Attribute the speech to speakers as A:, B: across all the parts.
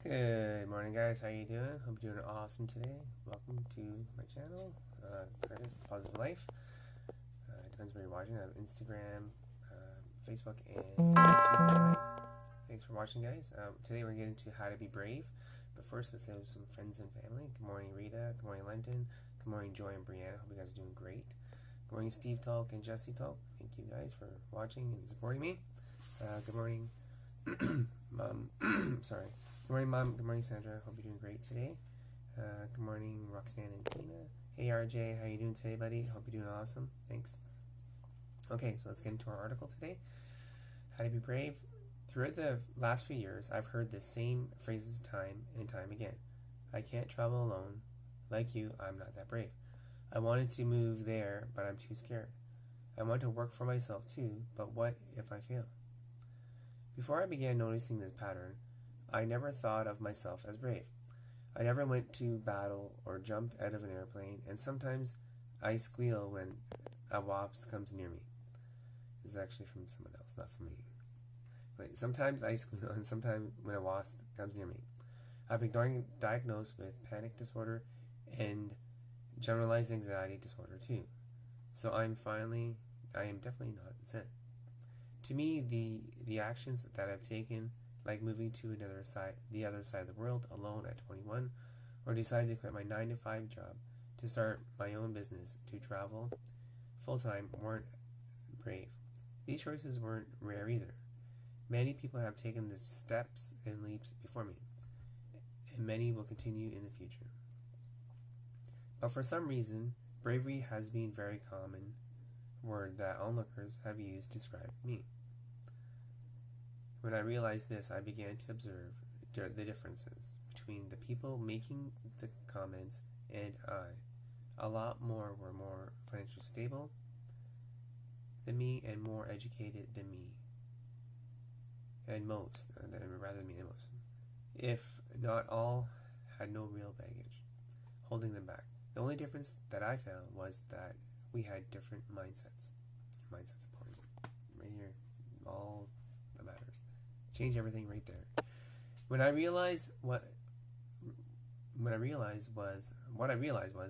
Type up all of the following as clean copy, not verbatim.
A: Good morning, guys. How you doing? Hope you're doing awesome today. Welcome to my channel, Curtis The Positive Life. Depends where you're watching. I have Instagram, Facebook, and YouTube. Thanks for watching, guys. Today we're getting to how to be brave. But first, let's say some friends and family. Good morning, Rita. Good morning, London. Good morning, Joy and Brianna. Hope you guys are doing great. Good morning, Steve Talk and Jesse Talk. Thank you guys for watching and supporting me. Good morning, Mom. Sorry. Good morning, Mom. Good morning, Sandra. Hope you're doing great today. Good morning, Roxanne and Tina. Hey, RJ. How you doing today, buddy? Hope you're doing awesome. Thanks. Okay, so let's get into our article today. How to be brave. Throughout the last few years, I've heard the same phrases time and time again. I can't travel alone. Like you, I'm not that brave. I wanted to move there, but I'm too scared. I want to work for myself too, but what if I fail? Before I began noticing this pattern, I never thought of myself as brave. I never went to battle or jumped out of an airplane, and sometimes I squeal when a wasp comes near me. This is actually from someone else, not from me. But sometimes I squeal, and sometimes when a wasp comes near me. I've been diagnosed with panic disorder and generalized anxiety disorder too. So I am definitely not zen. To me, the actions that I've taken, like moving to the other side of the world alone at 21, or deciding to quit my 9-to-5 job to start my own business to travel full-time, weren't brave. These choices weren't rare either. Many people have taken the steps and leaps before me, and many will continue in the future. But for some reason, bravery has been a very common word that onlookers have used to describe me. When I realized this, I began to observe the differences between the people making the comments and I. A lot more were more financially stable than me and more educated than me. And most, rather than me than most. If not all, had no real baggage holding them back. The only difference that I found was that we had different mindsets. Mindset's important. Right here, all that matters. Change everything right there. What I realized was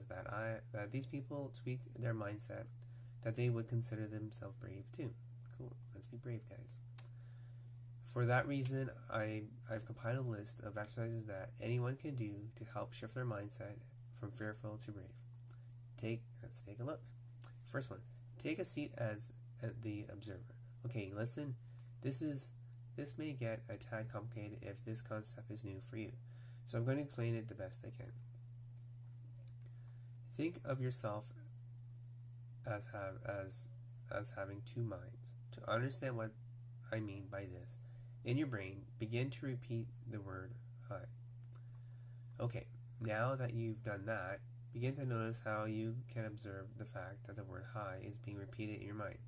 A: that these people tweaked their mindset that they would consider themselves brave too. Cool. Let's be brave, guys. For that reason, I've compiled a list of exercises that anyone can do to help shift their mindset from fearful to brave. Let's take a look. First one, take a seat as the observer. Okay, listen, this may get a tad complicated if this concept is new for you, so I'm going to explain it the best I can. Think of yourself as having two minds. To understand what I mean by this, in your brain, begin to repeat the word hi. Okay, now that you've done that, begin to notice how you can observe the fact that the word hi is being repeated in your mind.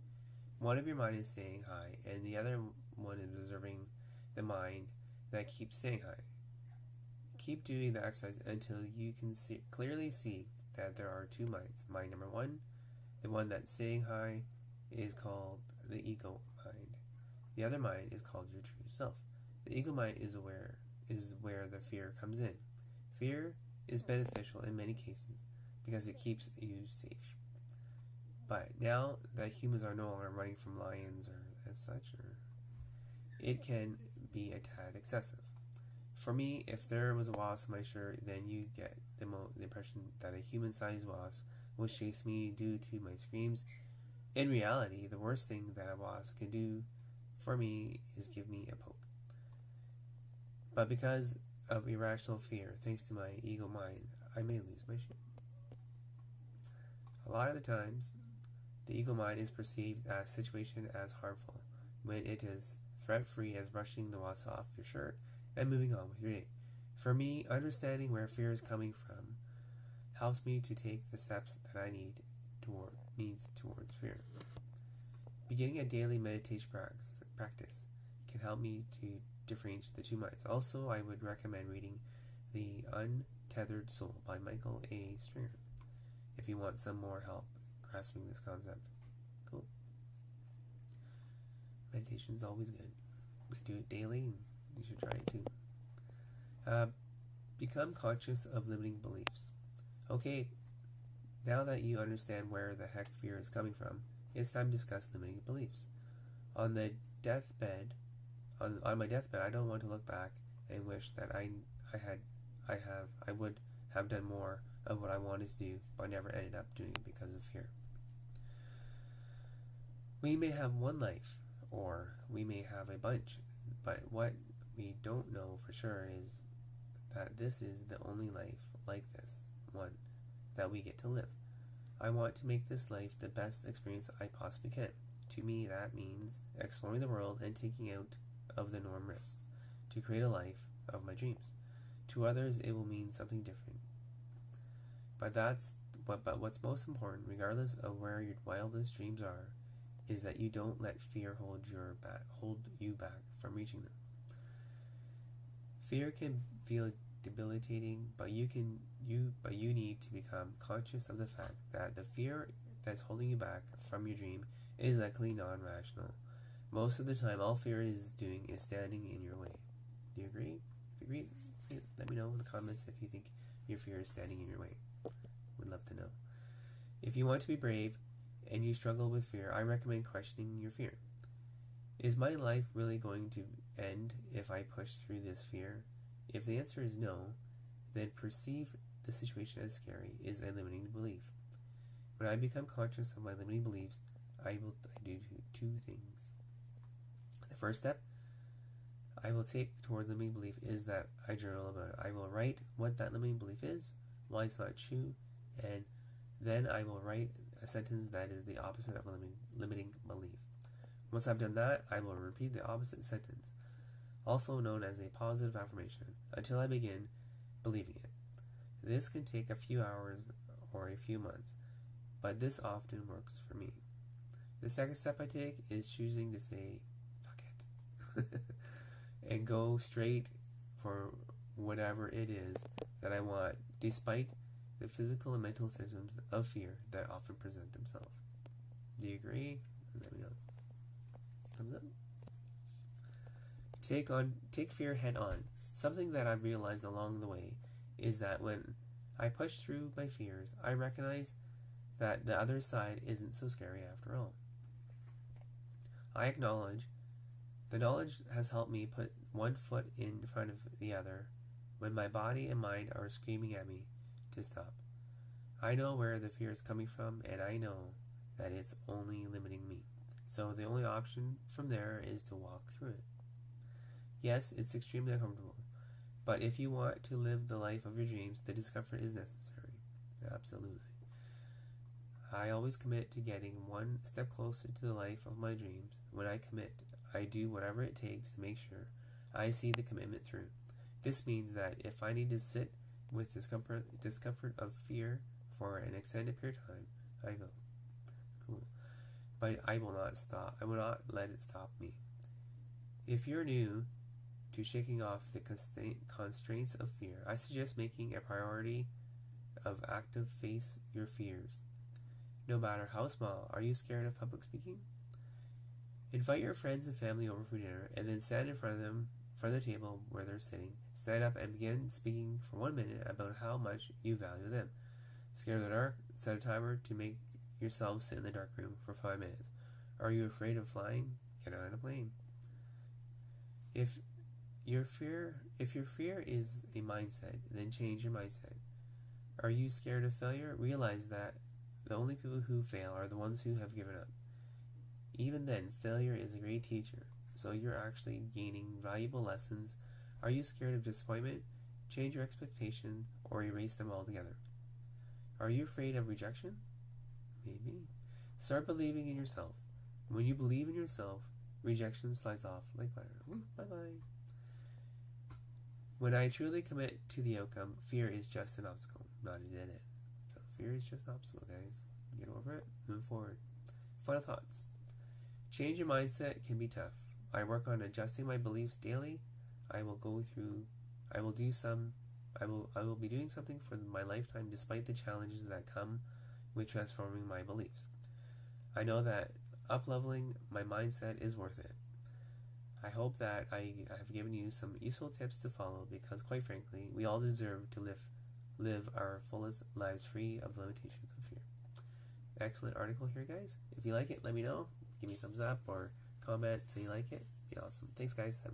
A: One of your mind is saying hi, and the other one is observing the mind that keeps saying hi. Keep doing the exercise until you can clearly see that there are two minds. Mind number one, the one that's saying hi, is called the ego mind. The other mind is called your true self. The ego mind is where the fear comes in. Fear is beneficial in many cases because it keeps you safe. But now that humans are no longer running from lions or as such, it can be a tad excessive. For me, if there was a wasp on my shirt, then you get the impression that a human-sized wasp will chase me due to my screams. In reality, the worst thing that a wasp can do for me is give me a poke. But because of irrational fear, thanks to my ego mind, I may lose my shit. A lot of the times, the ego mind is perceived as situation as harmful, when it is threat-free as brushing the wasp off your shirt and moving on with your day. For me, understanding where fear is coming from helps me to take the steps that I need towards fear. Beginning a daily meditation practice can help me to differentiate the two minds. Also, I would recommend reading The Untethered Soul by Michael A. Stringer if you want some more help grasping this concept. Cool. Meditation is always good. Do it daily, and you should try it too. Uh, become conscious of limiting beliefs. Okay, now that you understand where the heck fear is coming from, it's time to discuss limiting beliefs. On the deathbed, on my deathbed, I don't want to look back and wish that I would have done more of what I wanted to do, but never ended up doing it because of fear. We may have one life, or we may have a bunch, but what we don't know for sure is that this is the only life like this one that we get to live. I want to make this life the best experience I possibly can. To me, that means exploring the world and taking out of the norm risks to create a life of my dreams. To others, it will mean something different. But what's most important, regardless of where your wildest dreams are, is that you don't let fear hold you back from reaching them. Fear can feel debilitating, but you need to become conscious of the fact that the fear that's holding you back from your dream is likely non-rational. Most of the time, all fear is doing is standing in your way. Do you agree? If you agree, let me know in the comments if you think your fear is standing in your way. Would love to know. If you want to be brave and you struggle with fear, I recommend questioning your fear. Is my life really going to end if I push through this fear? If the answer is no, then perceive the situation as scary is a limiting belief. When I become conscious of my limiting beliefs, I do two things. The first step I will take toward limiting belief is that I journal about it. I will write what that limiting belief is, why it's not true, and then I will write a sentence that is the opposite of a limiting belief. Once I've done that, I will repeat the opposite sentence, also known as a positive affirmation, until I begin believing it. This can take a few hours or a few months, but this often works for me. The second step I take is choosing to say, fuck it, and go straight for whatever it is that I want, despite the physical and mental symptoms of fear that often present themselves. Do you agree? Let me know. Thumbs up. Take fear head on. Something that I've realized along the way is that when I push through my fears, I recognize that the other side isn't so scary after all. The knowledge has helped me put one foot in front of the other when my body and mind are screaming at me to stop. I know where the fear is coming from, and I know that it's only limiting me. So the only option from there is to walk through it. Yes, it's extremely uncomfortable, but if you want to live the life of your dreams, the discomfort is necessary. Absolutely. I always commit to getting one step closer to the life of my dreams. When I commit, I do whatever it takes to make sure I see the commitment through. This means that if I need to sit with discomfort of fear for an extended period of time, I will. Cool. But I will not stop. I will not let it stop me. If you're new to shaking off the constraints of fear, I suggest making a priority of active face your fears. No matter how small. Are you scared of public speaking? Invite your friends and family over for dinner, and then stand in front of them, from the table where they're sitting. Stand up and begin speaking for 1 minute about how much you value them. Scared of the dark? Set a timer to make yourself sit in the dark room for 5 minutes. Are you afraid of flying? Get on a plane. If your fear is a mindset, then change your mindset. Are you scared of failure? Realize that the only people who fail are the ones who have given up. Even then, failure is a great teacher, so you're actually gaining valuable lessons. Are you scared of disappointment? Change your expectation or erase them altogether. Are you afraid of rejection? Maybe. Start believing in yourself. When you believe in yourself, rejection slides off like butter. Bye-bye. When I truly commit to the outcome, fear is just an obstacle, not a dead end. So fear is just an obstacle, guys. Get over it, move forward. Final thoughts. Change your mindset can be tough. I work on adjusting my beliefs daily. I will be doing something for my lifetime despite the challenges that come with transforming my beliefs. I know that up-leveling my mindset is worth it. I hope that I have given you some useful tips to follow, because quite frankly, we all deserve to live our fullest lives free of the limitations of fear. Excellent article here, guys. If you like it, let me know. Give me a thumbs up or comment, say you like it. Be awesome. Thanks, guys. Have a